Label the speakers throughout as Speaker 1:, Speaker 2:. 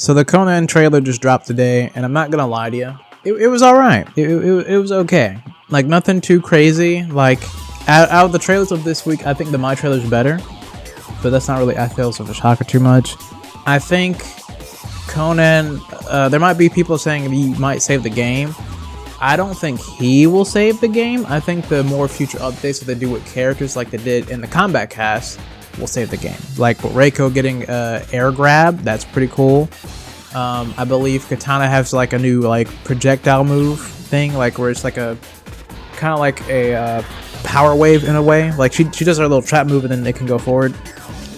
Speaker 1: So the Conan trailer just dropped today, and I'm not gonna lie to you, it was alright. It was okay. Like, nothing too crazy. Like, out of the trailers of this week, I think the My trailer's better, but that's not really, I feel, such a shocker too much. I think Conan, there might be people saying he might save the game. I don't think he will save the game. I think the more future updates that they do with characters like they did in the combat cast will save the game. Like with Reiko getting air grab, that's pretty cool. I believe Katana has like a new like projectile move thing, like where it's like a kind of like a power wave in a way. Like she does her little trap move and then it can go forward.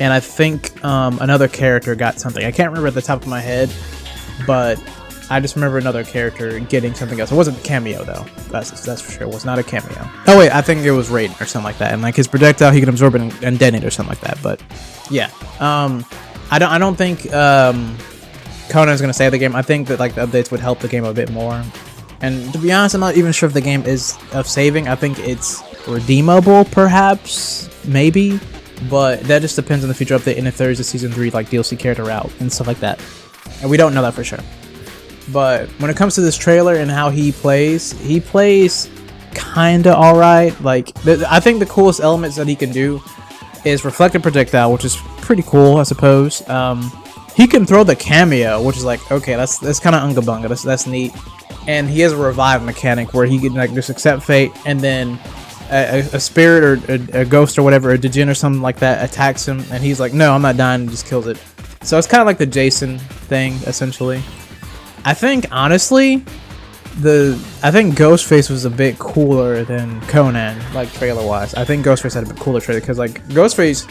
Speaker 1: And I think another character got something. I can't remember at the top of my head, but I just remember another character getting something else. It wasn't a cameo though. That's for sure. It was not a cameo. Oh wait, I think it was Raiden or something like that. And like his projectile, he can absorb it and detonate or something like that. But yeah, I don't think Conan's gonna save the game. I think that like the updates would help the game a bit more. And to be honest, I'm not even sure if the game is of saving. I think it's redeemable, perhaps, maybe. But that just depends on the future update and if there is a season 3 like DLC character route and stuff like that. And we don't know that for sure. But when it comes to this trailer and how he plays kinda alright. Like, I think the coolest elements that he can do is reflective projectile, which is pretty cool, I suppose. He can throw the cameo, which is like, okay, that's kind of unga bunga. That's neat. And he has a revive mechanic where he can like just accept fate, and then a spirit or a ghost or whatever, a djinn or something like that attacks him, and he's like, no, I'm not dying, and just kills it. So it's kind of like the Jason thing, essentially. I think, honestly, I think Ghostface was a bit cooler than Conan, like, trailer-wise. I think Ghostface had a bit cooler trailer, because, like, Ghostface,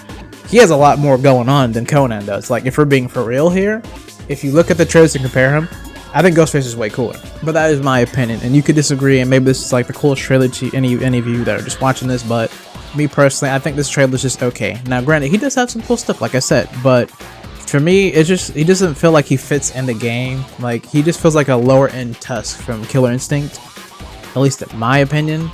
Speaker 1: he has a lot more going on than Conan does. Like, if we're being for real here, if you look at the trailers and compare him, I think Ghostface is way cooler. But that is my opinion, and you could disagree, and maybe this is, like, the coolest trailer to any of you that are just watching this, but me personally, I think this trailer is just okay. Now, granted, he does have some cool stuff, like I said, but for me, it's just, he doesn't feel like he fits in the game. Like, he just feels like a lower end Tusk from Killer Instinct, at least in my opinion.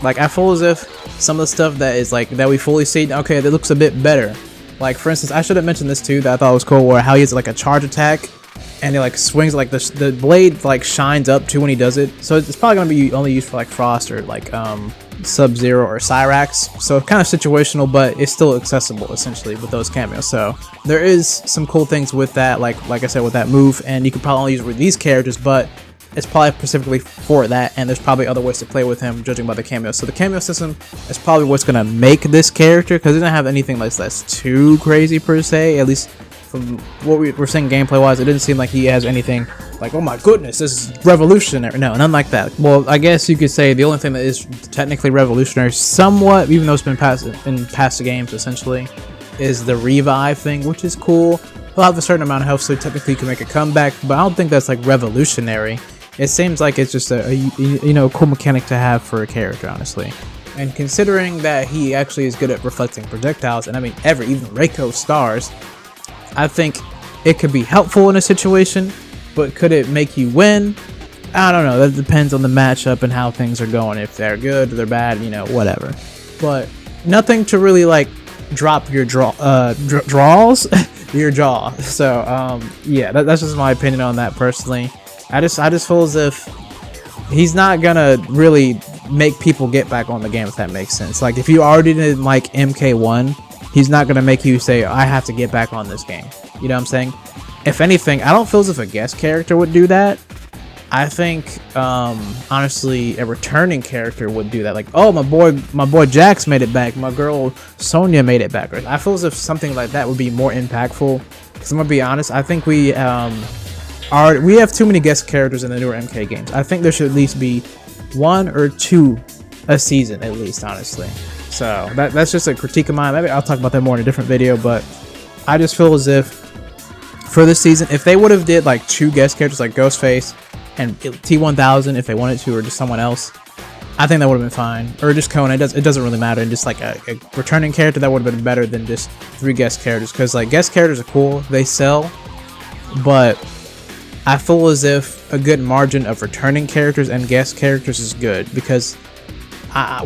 Speaker 1: Like, I feel as if some of the stuff that is like, that we fully see, okay, that looks a bit better. Like, for instance, I should have mentioned this too, that I thought was cool, where how he has like a charge attack, and he like swings, like the blade like shines up too when he does it. So it's probably gonna be only used for like Frost or like Sub-Zero or Cyrax, so kind of situational, but it's still accessible essentially with those cameos. So there is some cool things with that, like I said, with that move, and you could probably only use it with these characters, but it's probably specifically for that, and there's probably other ways to play with him judging by the cameos. So the cameo system is probably what's gonna make this character, because it doesn't have anything that's too crazy per se, at least from what we're seeing gameplay wise. It didn't seem like he has anything like, oh my goodness, this is revolutionary. No, nothing like that. Well, I guess you could say the only thing that is technically revolutionary somewhat, even though it's been in past games essentially, is the revive thing, which is cool. He'll have a certain amount of health, so technically you can make a comeback, but I don't think that's like revolutionary. It seems like it's just a cool mechanic to have for a character, honestly. And considering that he actually is good at reflecting projectiles, and I mean even Reiko stars, I think it could be helpful in a situation, but could it make you win? I don't know. That depends on the matchup and how things are going. If they're good or they're bad, whatever. But nothing to really like drop your draws, your jaw. So yeah, that's just my opinion on that personally. I just feel as if he's not gonna really make people get back on the game, if that makes sense. Like, if you already didn't like MK1, he's not going to make you say, I have to get back on this game. You know what I'm saying? If anything, I don't feel as if a guest character would do that. I think, honestly, a returning character would do that. Like, oh, my boy Jax made it back. My girl Sonya made it back. I feel as if something like that would be more impactful. Because I'm going to be honest, I think we have too many guest characters in the newer MK games. I think there should at least be 1 or 2 a season, at least, honestly. So that's just a critique of mine. Maybe I'll talk about that more in a different video, but I just feel as if for this season, if they would have did like 2 guest characters like Ghostface and T1000 if they wanted to, or just someone else, I think that would have been fine. Or just Conan, it doesn't really matter. And just like a returning character, that would have been better than just 3 guest characters, because like guest characters are cool, they sell, but I feel as if a good margin of returning characters and guest characters is good, because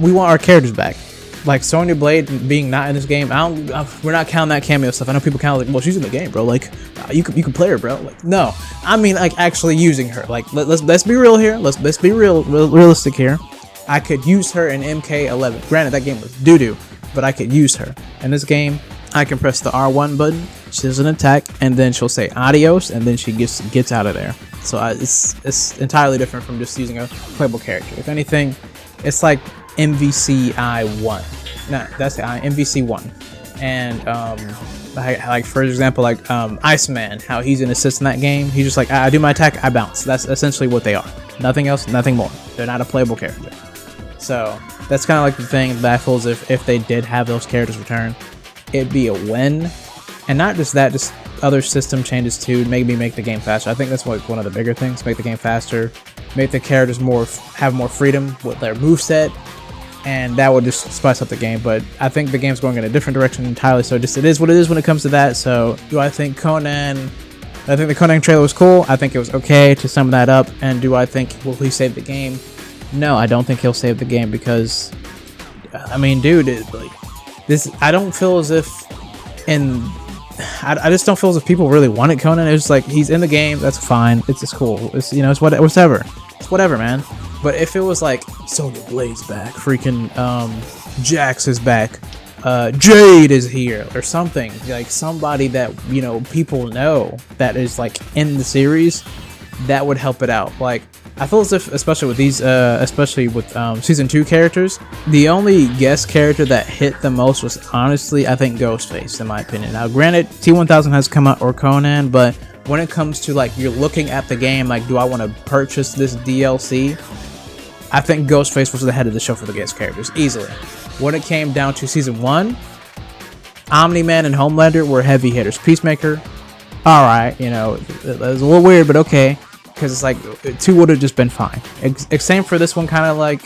Speaker 1: we want our characters back. like Sonya Blade being not in this game, we're not counting that cameo stuff. I know people count like, well, she's in the game, bro. Like, you can play her, bro. Like, no, I mean like actually using her. Like, let's be real here. Let's be realistic here. I could use her in MK11. Granted, that game was doo-doo, but I could use her in this game. I can press the R1 button. She does an attack, and then she'll say adios, and then she gets out of there. So it's entirely different from just using a playable character. If anything, it's like MVCI1. No, that's MVC1. And like for example, like Iceman, how he's an assist in that game. He's just like, I do my attack, I bounce. That's essentially what they are. Nothing else, nothing more. They're not a playable character. So that's kind of like the thing that feels if they did have those characters return, it'd be a win. And not just that, just other system changes too, maybe make the game faster. I think that's like one of the bigger things. Make the game faster, make the characters have more freedom with their moveset, and that would just spice up the game. But I think the game's going in a different direction entirely, so just it is what it is when it comes to that. So do I think Conan... I think the Conan trailer was cool. I think it was okay to sum that up. And do I think, will he save the game? No, I don't think he'll save the game because, I mean, dude, like this, I don't feel as if I just don't feel as if people really wanted Conan. It's like, he's in the game, that's fine. It's just cool. It's, you know, it's whatever. It's whatever, man. But if it was like, Sonya Blade's back, freaking Jax is back, Jade is here, or something, like somebody that, you know, people know that is like in the series, that would help it out. Like, I feel as if, especially with these, season 2 characters, the only guest character that hit the most was honestly, I think, Ghostface, in my opinion. Now, granted, T1000 has come out, or Conan, but when it comes to like, you're looking at the game, like, do I want to purchase this DLC? I think Ghostface was the head of the show for the guest characters, easily. When it came down to season 1, Omni-Man and Homelander were heavy hitters. Peacemaker, alright, you know, it was a little weird, but okay. Because it's like, 2 would have just been fine. Same for this one, kind of like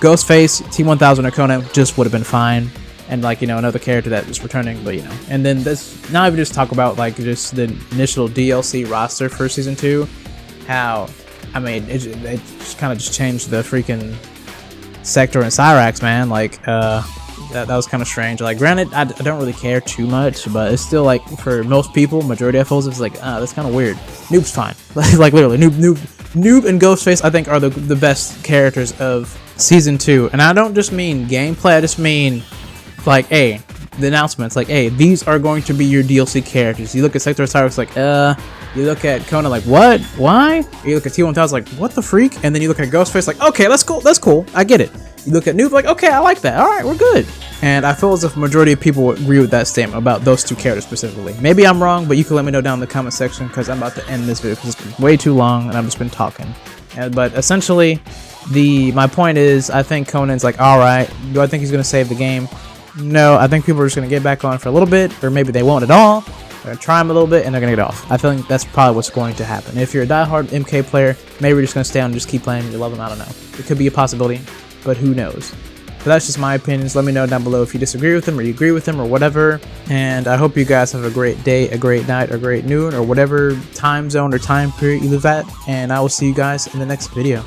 Speaker 1: Ghostface, T1000 or Conan just would have been fine. And like, you know, another character that is returning, but you know. And then this, now we just talk about like just the initial DLC roster for season 2. How, I mean, it just kind of just changed the freaking Sector and Cyrax, man. Like, that was kind of strange. Like, granted, I don't really care too much, but it's still like, for most people, majority of folks, it's like, that's kind of weird. Noob's fine. Like literally, Noob and Ghostface, I think, are the best characters of season 2. And I don't just mean gameplay, I just mean like, hey, the announcements, like, hey, these are going to be your DLC characters. You look at Sector Cyrax, like, you look at Conan, like, what? Why? You look at T1000, like, what the freak? And then you look at Ghostface, like, okay, that's cool, I get it. You look at Noob, like, okay, I like that, alright, we're good. And I feel as if majority of people would agree with that statement about those 2 characters specifically. Maybe I'm wrong, but you can let me know down in the comment section, because I'm about to end this video because it's been way too long and I've just been talking. But essentially, my point is, I think Conan's like, alright, do I think he's going to save the game? No, I think people are just going to get back on for a little bit, or maybe they won't at all. They're going to try him a little bit, and they're going to get off. I think that's probably what's going to happen. If you're a diehard MK player, maybe you're just going to stay on and just keep playing. You love him, I don't know. It could be a possibility, but who knows. But that's just my opinions. Let me know down below if you disagree with them, or you agree with them, or whatever. And I hope you guys have a great day, a great night, or great noon, or whatever time zone or time period you live at. And I will see you guys in the next video.